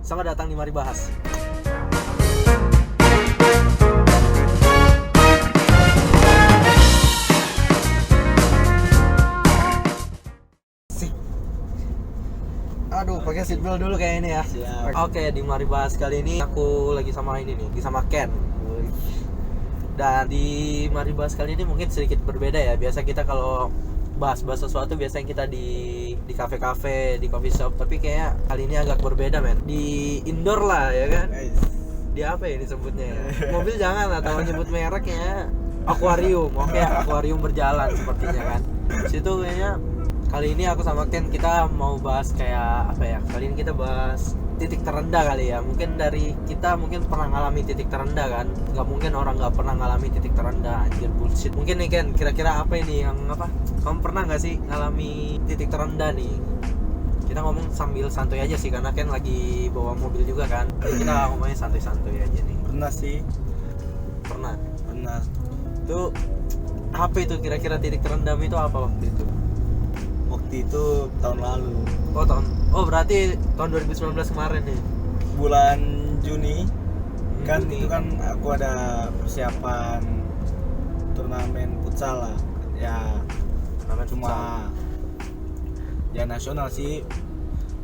Selamat datang di Mari Bahas. Aduh, pakai seatbelt dulu kayak ini ya. Siap. Oke, di Mari Bahas kali ini aku lagi sama ini nih, lagi sama Ken. Dan di Mari Bahas kali ini mungkin sedikit berbeda ya. Biasa kita kalau bahas sesuatu biasanya kita di kafe-kafe, di coffee shop, tapi kayak kali ini agak berbeda, men. Di indoor lah ya kan. Di apa ya disebutnya ya? Mobil jangan lah, atau nyebut mereknya. Akuarium. Oke, akuarium berjalan sepertinya kan. Situ kayaknya kali ini aku sama Ken kita mau bahas kayak apa ya? Kali ini kita bahas titik terendah kali ya. Mungkin dari kita mungkin pernah ngalami titik terendah kan. Gak mungkin orang gak pernah ngalami titik terendah. Anjir bullshit. Mungkin nih Ken, kira-kira apa ini yang apa? Kamu pernah gak sih ngalami titik terendah nih? Kita ngomong sambil santuy aja sih, karena Ken lagi bawa mobil juga kan. Jadi kita ngomongnya santuy-santuy aja nih. Pernah sih. Pernah. Itu Apa itu kira-kira titik terendahmu itu apa waktu itu? waktu itu tahun lalu, Berarti tahun 2019 kemarin nih. bulan Juni. Kan Juni. itu kan aku ada persiapan turnamen futsal lah. Ya Turnamen cuma futsal. ya nasional sih.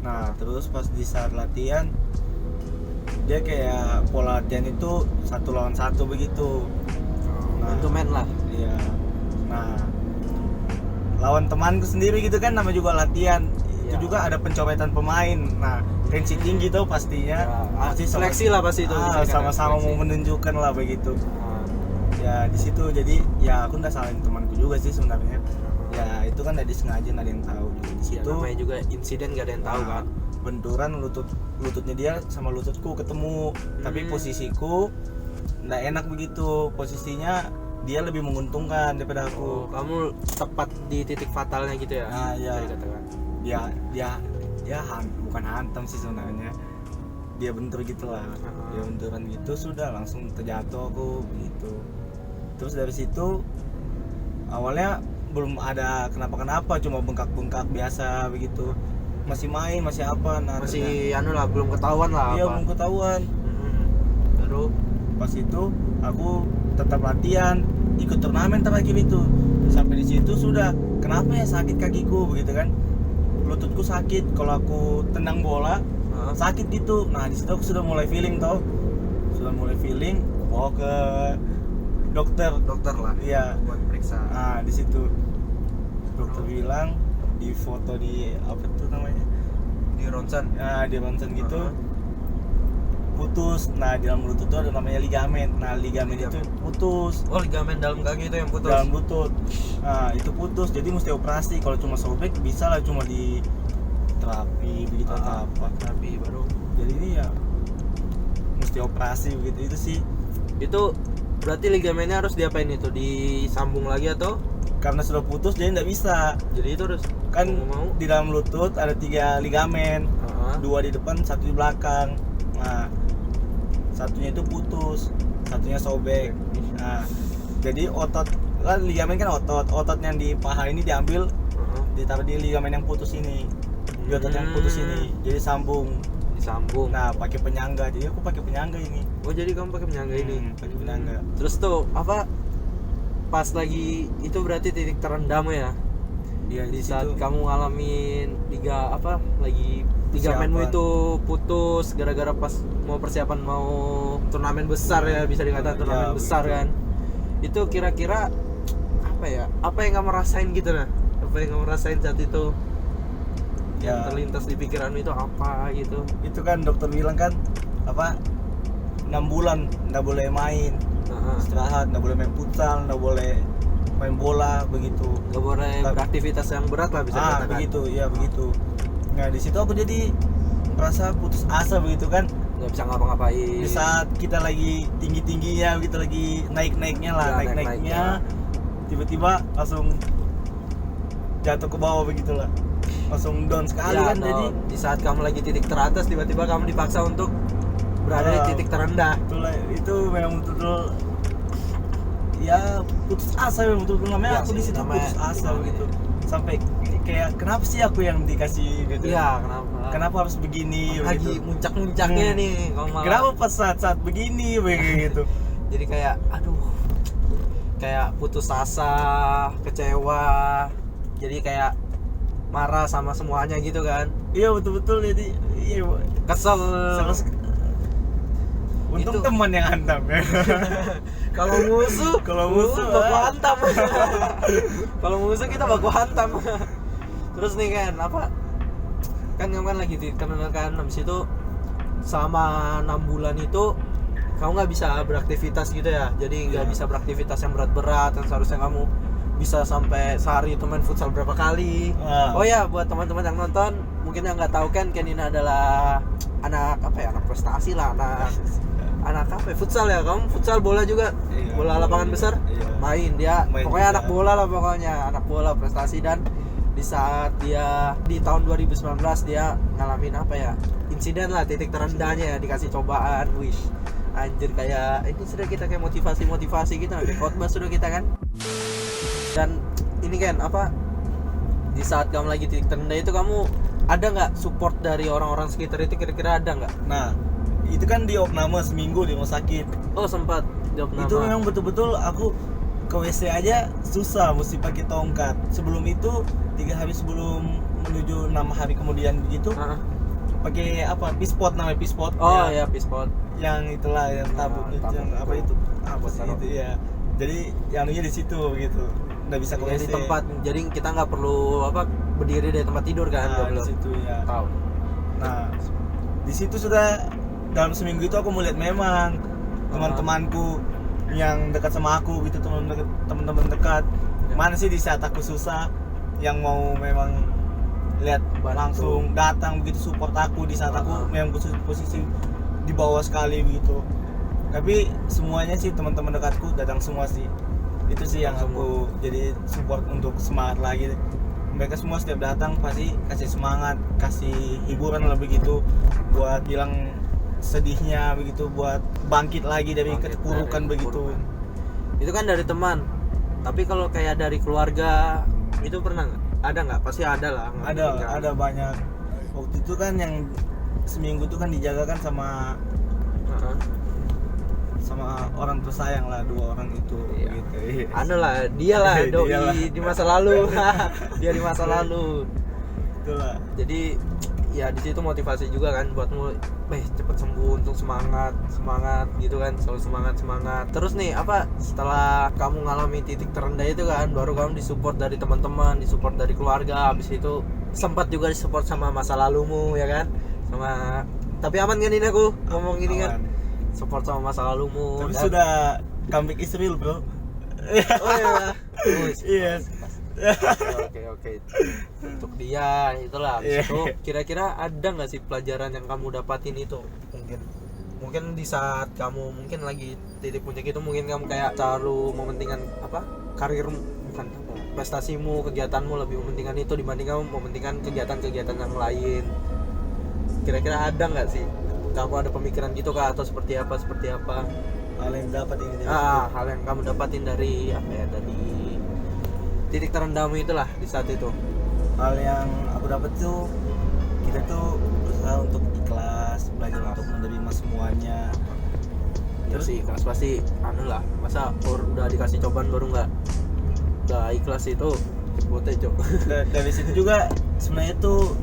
Nah terus pas di saat latihan dia kayak pola latihan itu 1 lawan 1 begitu. Man to man lah. Iya. Nah lawan temanku sendiri gitu kan, namanya juga latihan. Iya. Itu juga ada pencoretan pemain. Nah tensi tinggi tuh pastinya. Pasti Seleksi lah pasti itu. sama-sama mau menunjukkan lah begitu. Ya di situ jadi ya aku nggak salahin temanku juga sih sebenarnya. Ya itu kan nggak disengaja, nggak ada yang tahu juga di Ya, situ. namanya juga insiden gak ada yang tahu kan. Benturan lututnya dia sama lututku ketemu. Tapi posisiku nggak enak begitu. Posisinya dia lebih menguntungkan daripada aku. Kamu tepat di titik fatalnya gitu ya. Nah, iya. Bisa dikatakan. Dia bukan hantam sih sebenarnya. Dia bentur gitu lah. Dia benturan gitu, sudah langsung terjatuh aku gitu. Terus dari situ awalnya belum ada kenapa-kenapa, cuma bengkak-bengkak biasa begitu. Masih main, masih apa. Nah, Masih lah, belum ketahuan lah iya, apa. belum ketahuan. Terus Pas itu aku tetap latihan, ikut turnamen terakhir itu. Sampai di situ sudah, kenapa ya sakit kakiku begitu kan? Lututku sakit kalau aku tendang bola, sakit gitu. Nah, di situ aku sudah mulai feeling bawa ke dokter lah. iya. Buat periksa. Nah, di situ dokter bilang di foto di apa tuh namanya? Di ronsen. Nah, di ronsen gitu. Putus. Nah, di dalam lutut itu ada namanya ligamen. Nah, ligamen itu putus. Oh, ligamen dalam kaki itu yang putus. Dalam lutut. Nah, itu putus. Jadi mesti operasi. Kalau cuma sobek bisa lah, cuma di terapi begitu atau apa. Terapi baru. Jadi ini ya mesti operasi begitu itu sih. Itu berarti ligamennya harus diapain itu? Disambung lagi atau? Karena sudah putus jadi nggak bisa. Jadi itu harus Kan mau. di dalam lutut ada 3 ligamen. 2 di depan, 1 di belakang. Nah, satunya itu putus, satunya sobek. Nah, jadi otot kan ligamen kan otot yang di paha ini diambil, ditaruh di ligamen yang putus ini, di otot yang putus ini, jadi disambung. Nah, pakai penyangga, jadi aku pakai penyangga ini. Oh, jadi kamu pakai penyangga ini. Pakai penyangga. Terus tuh apa? Pas lagi itu berarti titik terendahmu ya? Iya, Di di saat situ. kamu ngalamin ligamenmu Persiapan. itu putus gara-gara pas persiapan mau turnamen besar ya, bisa dikatakan Ya, turnamen besar begitu. kan. Itu kira-kira apa ya? Apa yang kamu rasain gitu nah? Apa yang kamu rasain saat itu? Yang Ya. terlintas di pikiranmu itu apa gitu? Itu kan dokter bilang kan apa 6 bulan nggak boleh main, istirahat, nggak boleh main futsal, nggak boleh main bola begitu. Gak boleh beraktivitas yang berat lah bisa dikatakan. Begitu ya begitu. Nah di situ aku jadi merasa putus asa begitu kan. Nggak bisa ngapa-ngapain. Di saat kita lagi tinggi-tingginya, kita lagi naik-naiknya lah, Ya, naik-naiknya, tiba-tiba langsung jatuh ke bawah begitu lah, langsung down sekali Ya, kan. Jadi di saat kamu lagi titik teratas, tiba-tiba kamu dipaksa untuk berada di titik terendah. itu memang betul-betul ya putus asa, memang betul-betul namanya. Ya aku di sih, situ namanya- putus asa namanya. begitu, sampai kayak kenapa sih aku yang dikasih gitu. Iya, Kenapa harus begini lagi begitu. muncak-muncaknya nih kamu malah. Kenapa pas saat begini begitu. Jadi kayak aduh, kayak putus asa, kecewa, jadi kayak marah sama semuanya gitu kan. Iya betul jadi iya Kesel. Untung Itu. teman yang hantam ya. Kalau musuh baku hantam. Kalau musuh kita baku hantam. Terus nih kan apa? Kan kamu kan lagi dikenal kan, habis itu selama 6 bulan itu kamu nggak bisa beraktivitas gitu ya. Jadi nggak bisa beraktivitas yang berat-berat yang seharusnya kamu bisa sampai sehari itu main futsal berapa kali. Oh ya, buat teman-teman yang nonton mungkin yang nggak tahu kan Ken ini adalah anak apa ya, anak prestasi lah, anak apa ya, futsal ya. Kamu futsal bola juga, bola lapangan besar, main dia pokoknya anak bola lah, pokoknya anak bola prestasi. Dan di saat dia di tahun 2019 dia ngalamin apa ya, insiden lah, titik terendahnya ya, dikasih cobaan. Wish anjir, kayak ini sudah kita kayak motivasi gitu, kayak khotbah sudah kita kan. Dan ini kan apa, di saat kamu lagi titik terendah itu kamu ada nggak support dari orang-orang sekitar itu, kira-kira ada nggak? Nah itu kan di opname seminggu di rumah sakit. Oh sempat di opname. Itu memang betul-betul aku ke WC aja susah, mesti pakai tongkat. Sebelum itu 3 hari sebelum menuju 6 hari kemudian begitu pakai apa, pispot, namanya pispot. Oh ya pispot. Yang itulah yang tabung itu, yang apa itu apa sih itu ya. Jadi yang anunya di situ gitu, nggak bisa ke WC. Di tempat, jadi kita nggak perlu apa berdiri dari tempat tidur kan? Nah, di situ ya. Tahu. Nah di situ sudah dalam seminggu itu aku melihat memang teman-temanku yang dekat sama aku gitu, teman-teman dekat mana sih di saat aku susah yang mau memang lihat langsung datang begitu support aku di saat aku memang posisi di bawah sekali begitu. Tapi semuanya sih teman-teman dekatku datang semua sih. Itu sih yang aku jadi support untuk semangat lagi. Mereka semua setiap datang pasti kasih semangat, kasih hiburan lah begitu, buat hilang sedihnya begitu, buat bangkit lagi dari keterpurukan begitu. Itu kan dari teman. Tapi kalau kayak dari keluarga itu pernah nggak? Ada nggak? Pasti ada lah. Ada banyak. Waktu itu kan yang seminggu itu kan dijaga kan sama orang tersayang lah, 2 orang itu gitu. Anu lah, dia lah doi di masa lalu. Dia di masa lalu. Itulah. Jadi ya di situ motivasi juga kan buatmu, cepet sembuh, untuk semangat gitu kan, selalu semangat. Terus nih apa, setelah kamu ngalami titik terendah itu kan, baru kamu disupport dari teman-teman, disupport dari keluarga, habis itu sempat juga disupport sama masa lalumu ya kan, sama. Tapi aman kan ini aku ngomong gini kan, support sama masa lalumu. Tapi sudah comeback is real bro. Oh iya. Yes. Oke. Untuk dia itulah. Itu kira-kira ada nggak sih pelajaran yang kamu dapatin itu? Mungkin di saat kamu mungkin lagi titik puncak itu, mungkin kamu kayak selalu mementingkan apa, karirmu, bukan prestasimu, kegiatanmu, lebih mementingkan itu dibanding kamu mementingkan kegiatan-kegiatan yang lain. Kira-kira ada nggak sih kamu ada pemikiran gitu kah, atau seperti apa hal yang dapat ini hal yang kamu dapatin dari apa ya, dari titik terendahmu itulah di saat itu? Hal yang aku dapat tuh, kita tuh berusaha untuk ikhlas, belajar untuk menerima semuanya. Terus sih ikhlas pasti anu lah, masa udah dikasih cobaan baru nggak ikhlas itu buat aja. Dari situ juga sebenarnya tuh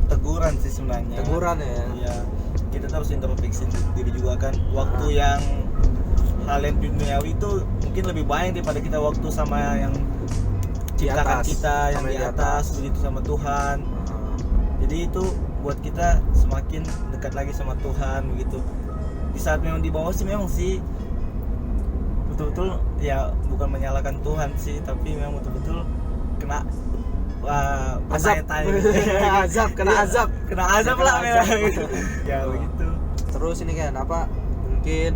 teguran sih sebenarnya. Teguran ya. Iya. Kita harus introspeksi diri juga kan. Waktu yang hal yang duniawi itu mungkin lebih banyak daripada kita waktu sama yang ciptakan kita, yang di atas begitu, sama Tuhan. Jadi itu buat kita semakin dekat lagi sama Tuhan begitu. Di saat memang di bawah sih memang sih betul-betul ya, bukan menyalahkan Tuhan sih, tapi memang betul-betul kena azab lah ya begitu. Terus ini kan apa, mungkin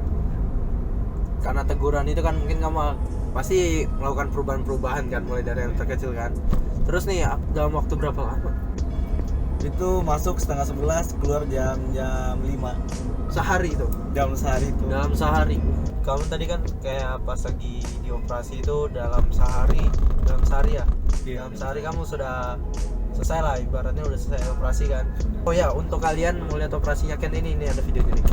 karena teguran itu kan mungkin kamu pasti melakukan perubahan kan, mulai dari yang terkecil kan. Terus nih dalam waktu berapa lama? Itu masuk 10:30, keluar jam 5 sehari itu? Dalam sehari. Kamu tadi kan kayak pas lagi dioperasi itu dalam sehari dalam sehari ya. Iya. Dalam sehari kamu sudah selesai lah, ibaratnya udah selesai operasi kan. Oh ya, untuk kalian mau lihat operasinya Ken ini ada video ini.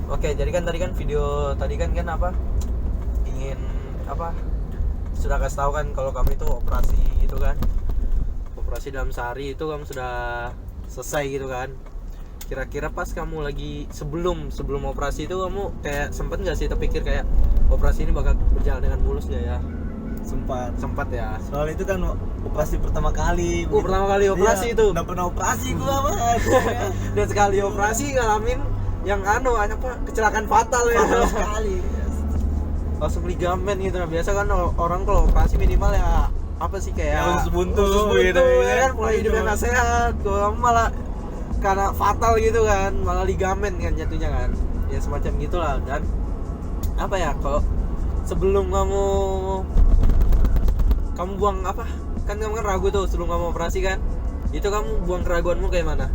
Oke, jadi kan tadi kan video tadi kan apa ingin apa sudah kasih tahu kan kalau kami itu operasi gitu kan, operasi dalam sehari itu kamu sudah selesai gitu kan. Kira-kira pas kamu lagi sebelum operasi itu kamu kayak sempet nggak sih terpikir kayak operasi ini bakal berjalan dengan mulus nggak ya? Sempat ya. Soal itu kan operasi pertama kali. Pertama kali operasi itu. Udah pernah operasi gua banget. Dan sekali operasi ngalamin yang apa kecelakaan fatal ya. Fatal sekali. Langsung ligamen gitu. Nah, biasa kan orang kalau operasi minimal ya apa sih kayak usus buntu gitu ya kan, mulai hidupnya nggak sehat. Kalau kamu malah karena fatal gitu kan, malah ligamen kan jatuhnya kan. Ya semacam gitulah. Dan apa ya, kalau sebelum kamu buang apa? Kan kamu kan ragu tuh sebelum kamu operasi kan. Itu kamu buang keraguanmu kayak mana?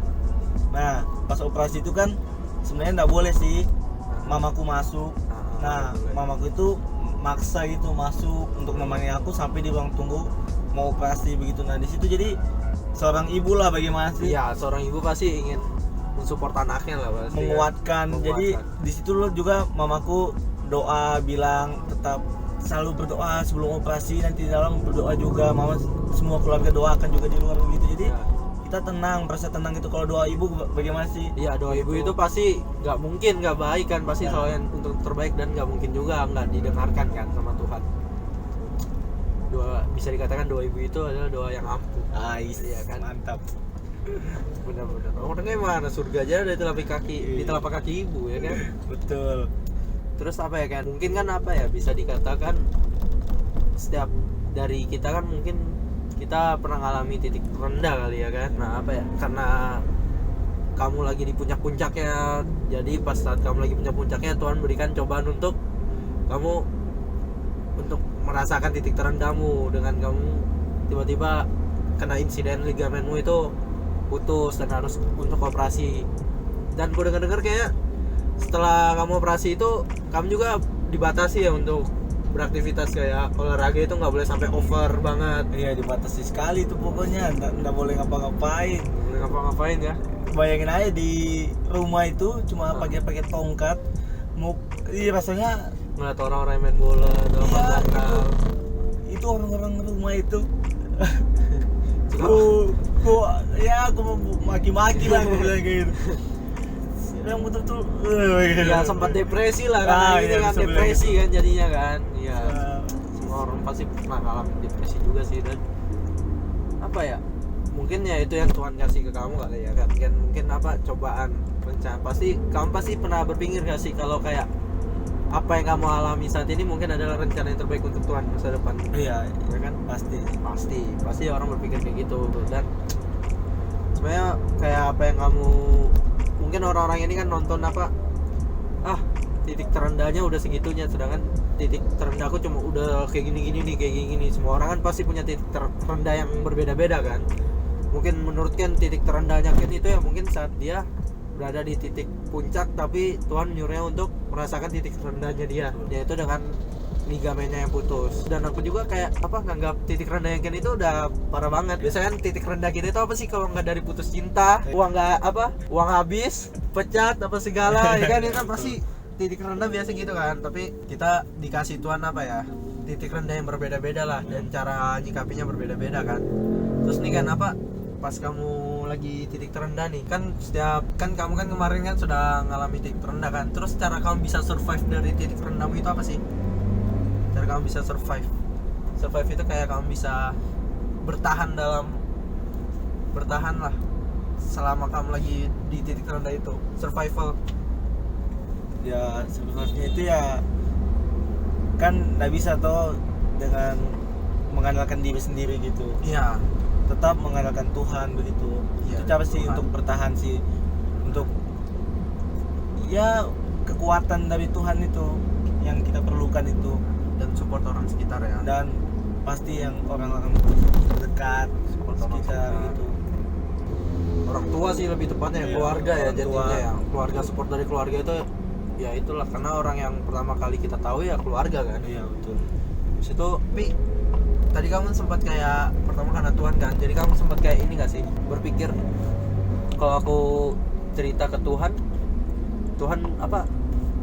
Nah, pas operasi itu kan sebenarnya nggak boleh sih mamaku masuk. Nah, mamaku itu maksa itu masuk untuk nemani aku sampai di ruang tunggu mau operasi begitu. Nah, di situ jadi seorang ibu lah bagaimana sih? Iya, seorang ibu pasti ingin mensupport anaknya lah pasti. Menguatkan. Jadi di situ lo juga mamaku doa bilang tetap selalu berdoa sebelum operasi, nanti di dalam berdoa juga, mama semua keluarga doakan juga di luar gitu. Jadi kita tenang, merasa tenang itu. Kalau doa ibu bagaimana sih? Iya, doa ibu itu pasti nggak mungkin nggak baik kan, pasti selalu yang untuk terbaik, dan nggak mungkin juga nggak didengarkan kan sama Tuhan. Doa, bisa dikatakan doa ibu itu adalah doa yang ampuh. Iya kan, mantap. Benar-benar. Orangnya mana surga aja ada di telapak kaki ibu ya kan. Betul. Terus apa ya kan? Mungkin kan apa ya, bisa dikatakan setiap dari kita kan mungkin kita pernah ngalami titik rendah kali ya kan. Nah apa ya, karena kamu lagi di puncak-puncaknya, jadi pas saat kamu lagi puncak-puncaknya Tuhan berikan cobaan untuk kamu untuk merasakan titik terendahmu, dengan kamu tiba-tiba kena insiden ligamenmu itu putus dan harus untuk operasi. Dan gue dengar kayak setelah kamu operasi itu kamu juga dibatasi ya untuk beraktivitas, kayak olahraga itu nggak boleh sampai over banget. Iya, dibatasi sekali tuh pokoknya, nggak boleh ngapa-ngapain. Boleh ngapa-ngapain ya. Bayangin aja di rumah itu cuma pakai tongkat, mau rasanya ngeliat orang-orang yang main bola atau iya, bakal. Itu orang-orang rumah itu. Aku mau maki-maki lah gue bilang gitu. Yang betul-betul ya sempat depresi lah karena gitu kan, depresi kan jadinya kan. Iya. Semua orang pasti pernah ngalamin depresi juga sih. Dan apa ya, mungkin ya itu yang Tuhan kasih ke kamu kali ya kan. Mungkin apa, cobaan, rencana. Kamu pasti pernah berpikir gak sih kalau kayak apa yang kamu alami saat ini mungkin adalah rencana yang terbaik untuk Tuhan masa depan. Iya, ya kan? Pasti orang berpikir kayak gitu. Dan sebenarnya kayak apa yang kamu, mungkin orang-orang ini kan nonton apa, titik terendahnya udah segitunya, sedangkan titik terendahku cuma udah kayak gini nih. Semua orang kan pasti punya titik terendah yang berbeda-beda kan. Mungkin menurut Ken titik terendahnya Ken itu ya mungkin saat dia berada di titik puncak, tapi Tuhan menyuruhnya untuk merasakan titik terendahnya dia, yaitu dengan ligamennya yang putus. Dan aku juga kayak apa, nganggap titik rendah yang Ken itu udah parah banget. Biasanya kan titik rendah kita itu apa sih kalau nggak dari putus cinta, uang habis, pecat apa segala ya kan, itu kan pasti titik rendah biasa gitu kan. Tapi kita dikasih Tuhan apa ya, titik rendah yang berbeda-beda lah, dan cara nyikapinya berbeda-beda kan. Terus nih kan apa, pas kamu lagi titik terendah nih kan, kamu kan kemarin kan sudah ngalami titik terendah kan. Terus cara kamu bisa survive dari titik terendahmu itu apa sih? Cara kamu bisa survive itu kayak kamu bisa bertahan lah selama kamu lagi di titik terendah itu, survival. Ya sebenarnya itu ya kan nggak bisa toh dengan mengandalkan diri sendiri gitu. Iya, tetap mengandalkan Tuhan begitu. Iya, Itu cara sih Tuhan. untuk bertahan sih, untuk ya kekuatan dari Tuhan itu yang kita perlukan itu, Dan support orang sekitar ya. dan pasti yang orang-orang dekat Support orang sekitar sekitar. gitu. Orang tua sih lebih tepatnya Iya, keluarga ya orang jadinya tua. ya. Keluarga, support dari keluarga itu ya itulah, karena orang yang pertama kali kita tahu ya keluarga kan. Iya betul. Terus itu Pi, tadi kamu sempat kayak pertama karena Tuhan kan, jadi kamu sempat kayak ini gak sih berpikir kalau aku cerita ke Tuhan apa,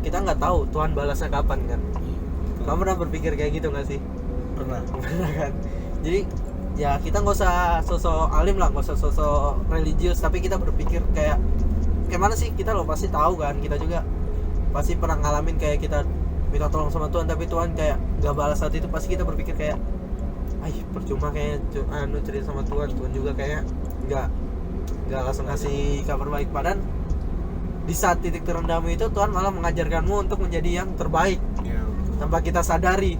kita nggak tahu Tuhan balasnya kapan kan. Kamu pernah berpikir kayak gitu gak sih? Pernah. Pernah kan. Jadi ya kita nggak usah sosok alim lah, nggak usah sosok religius, tapi kita berpikir kayak mana sih, kita loh pasti tahu kan, kita juga pasti pernah ngalamin kayak kita minta tolong sama Tuhan tapi Tuhan kayak gak balas saat itu. Pasti kita berpikir kayak percuma kayak cerita sama Tuhan juga kayak nggak langsung ngasih kabar baik. Padahal di saat titik terendahmu itu Tuhan malah mengajarkanmu untuk menjadi yang terbaik Iya. tanpa kita sadari.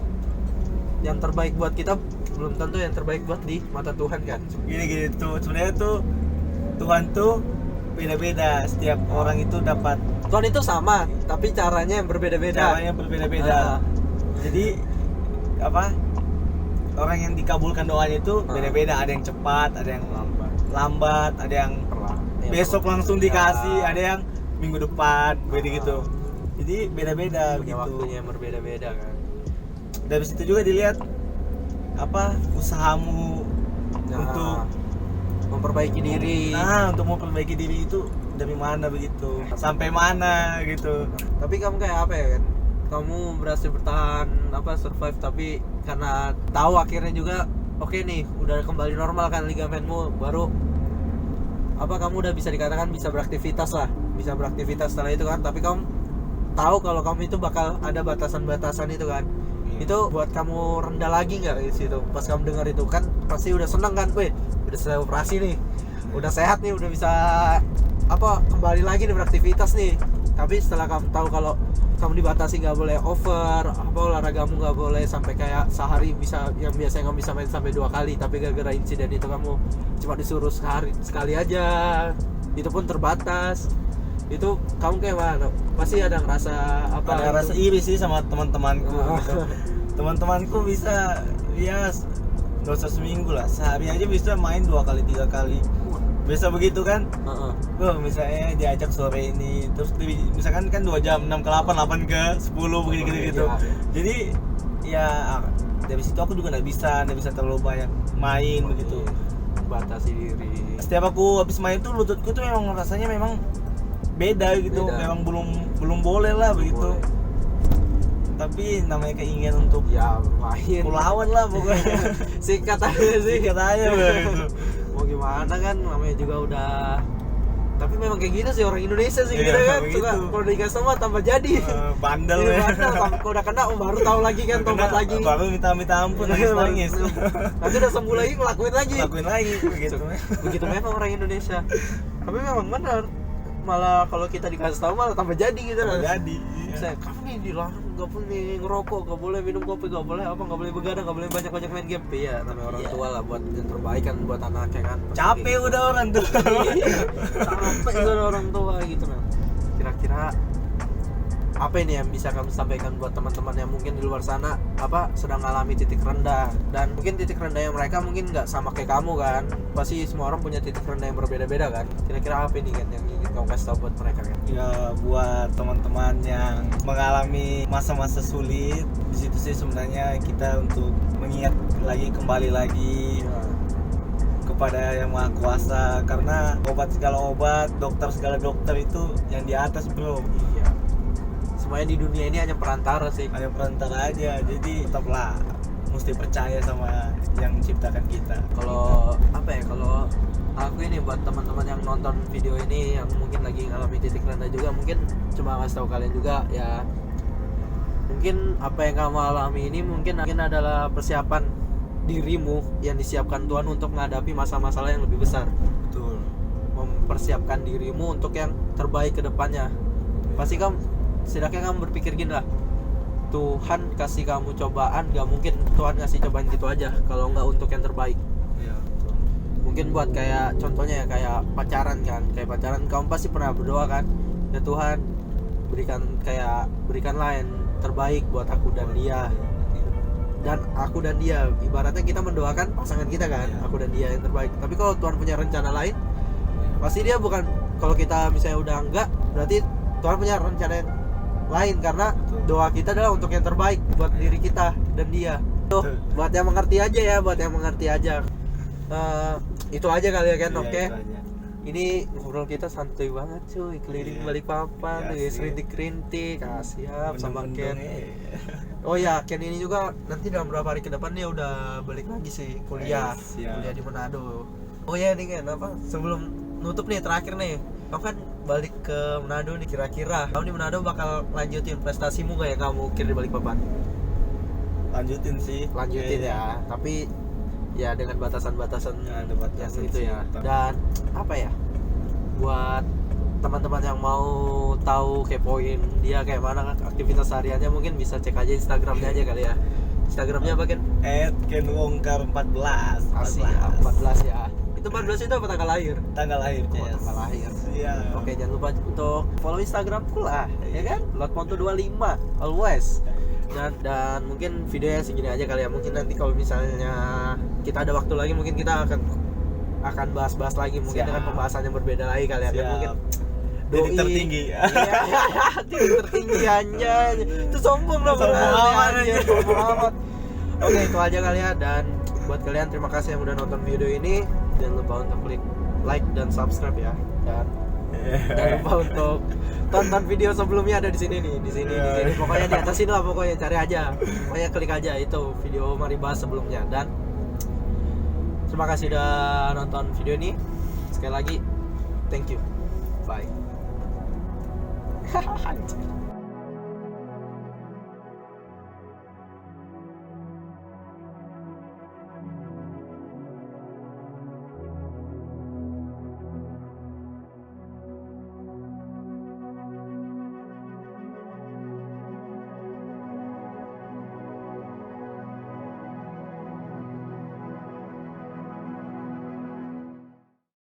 Yang terbaik buat kita belum tentu yang terbaik buat di mata Tuhan kan. Gini tuh sebenarnya tuh Tuhan tuh beda-beda, setiap orang itu dapat Tuhan itu sama tapi caranya yang berbeda-beda. caranya berbeda-beda. Jadi apa, orang yang dikabulkan doanya itu beda-beda, ada yang cepat, ada yang lambat, ada yang besok langsung dikasih, ada yang minggu depan, beda gitu. Jadi beda-beda punya gitu. waktunya yang berbeda-beda kan. Dari situ juga dilihat apa usahamu untuk memperbaiki diri. untuk memperbaiki diri itu dari mana begitu, sampai mana gitu. Tapi kamu kayak apa ya kan? Kamu berhasil bertahan survive, tapi karena tahu akhirnya juga oke nih udah kembali normal kan ligamenmu, baru kamu udah bisa dikatakan bisa beraktivitas setelah itu kan. Tapi kamu tahu kalau kamu itu bakal ada batasan-batasan itu kan. Itu buat kamu rendah lagi nggak di situ pas kamu dengar itu kan? Pasti udah seneng kan, udah selesai operasi nih, udah sehat nih, udah bisa kembali lagi nih beraktivitas nih. Tapi setelah kamu tahu kalau kamu dibatasi, nggak boleh over, olahragamu nggak boleh sampai kayak sehari bisa, yang biasanya kamu bisa main sampai 2 kali, tapi gara-gara insiden itu kamu cuma disuruh sekali aja, itu pun terbatas. Itu kamu kayak mana? Pasti ada ngerasa Ada rasa iri sih sama teman-temanku gitu. Teman-temanku bisa ya nggak usah seminggu lah, sehari aja bisa main 2 kali 3 kali, bisa begitu kan. Misalnya diajak sore ini, terus misalkan kan 2 jam, 6 ke 8, 8 ke 10 begitu gitu. Jadi ya dari situ aku juga nggak bisa terlalu banyak main begitu. Batasi diri. Setiap aku habis main tuh lututku tuh memang rasanya memang beda gitu, memang belum boleh lah begitu. Tapi namanya keinginan untuk ya main, lawan lah pokoknya. sikat aja begitu. Mau gimana kan, namanya juga udah. Tapi memang kayak gitu sih orang Indonesia sih, Iya, kita kan begitu. suka kalau dikasih sama tambah jadi. Bandel Iya, ya. bandel. Kalau udah kena baru tahu lagi kan, tobat lagi. Baru minta ampun, nangis. Nanti udah sembuh lagi ngelakuin lagi. Lakuin lagi begitu. Begitu memang orang Indonesia. Tapi memang benar, malah kalau kita dikasih tahu malah tambah jadi gitu kan. Jadi Saya kamu nih dilarang, nggak boleh ngerokok, nggak boleh minum kopi, nggak boleh nggak boleh begadang, nggak boleh banyak main game. Iya, namanya orang tua lah, buat yang terbaik kan buat anaknya kan. capek udah orang tuh. Capek udah orang tua gitu nah. Kira-kira apa ini yang bisa kamu sampaikan buat teman-teman yang mungkin di luar sana sedang mengalami titik rendah, dan mungkin titik rendahnya mereka mungkin nggak sama kayak kamu kan, pasti semua orang punya titik rendah yang berbeda-beda kan. Kira-kira apa ini kan yang ingin kamu kasih tahu buat mereka kan? Ya buat teman-teman yang mengalami masa-masa sulit, di situ sih sebenarnya kita untuk mengingat kembali lagi kepada Yang Maha Kuasa, karena obat segala obat, dokter segala dokter itu yang di atas bro. Iya. Semuanya di dunia ini hanya perantara sih. Hanya perantara aja, jadi tetaplah mesti percaya sama yang menciptakan kita. Kalau kalau aku ini buat teman-teman yang nonton video ini yang mungkin lagi ngalami titik rendah juga, mungkin cuma ngasih tahu kalian juga ya, mungkin apa yang kamu alami ini mungkin adalah persiapan dirimu yang disiapkan Tuhan untuk menghadapi masa-masalah yang lebih besar. Betul. Mempersiapkan dirimu untuk yang terbaik ke depannya. Pasti setidaknya kamu berpikir gini lah, Tuhan kasih kamu cobaan, gak mungkin Tuhan ngasih cobaan gitu aja kalau nggak untuk yang terbaik. Iya, betul. mungkin buat kayak contohnya ya kayak pacaran kan, kayak pacaran kamu pasti pernah berdoa kan, ya Tuhan berikanlah yang terbaik buat aku dan dia, dan aku dan dia, ibaratnya kita mendoakan pasangan kita kan, aku dan dia yang terbaik. Tapi kalau Tuhan punya rencana lain, pasti dia bukan, kalau kita misalnya udah enggak, berarti Tuhan punya rencana yang lain, karena doa kita adalah untuk yang terbaik buat diri kita dan dia. Tuh, buat yang mengerti aja ya, buat yang mengerti aja. Itu aja kali ya kan. Oke. Ini ngobrol kita santuy banget cuy, keliling Balikpapan, rintik-rintik, siap sama Ken. Oh ya, Ken ini juga nanti dalam beberapa hari ke depan dia udah balik lagi sih kuliah di Manado. Oh ya nih Ken, apa sebelum nutup nih terakhir nih, kamu kan balik ke Manado nih, kira-kira kamu di Manado bakal lanjutin prestasimu gak yang kamu ukir di Balikpapan? Lanjutin sih. Lanjutin ya, tapi ya dengan batasan-batasan ada batasan yang itu sih, ya. Dan apa ya, buat teman-teman yang mau tahu kepoin dia kayak mana aktivitas hariannya, mungkin bisa cek aja Instagramnya aja kali ya. Instagramnya apa Ken? @kenwongkar14. Asik, 14 ya. Itu 14 itu apa tanggal lahir? Tanggal lahir, Tanggal lahir. Iya. Oke, jangan lupa untuk follow Instagramku lah, ya kan? Lotponto25 always. Dan mungkin videonya segini aja kali ya. Mungkin nanti kalau misalnya kita ada waktu lagi, mungkin kita akan bahas-bahas lagi, mungkin dengan pembahasan yang berbeda lagi kali ya. Kan mungkin titik tertinggi. Iya, titik tertinggi aja. Itu sombong dong. Sombong amat. Oke, itu aja kali ya. Dan buat kalian terima kasih yang udah nonton video ini. Jangan lupa untuk klik like dan subscribe ya. Dan jangan lupa untuk tonton video sebelumnya, ada di sini nih, di sini. Pokoknya di atas sini lah, pokoknya cari aja. Pokoknya klik aja itu video Mari Bahas sebelumnya. Dan terima kasih udah nonton video ini. Sekali lagi, thank you. Bye.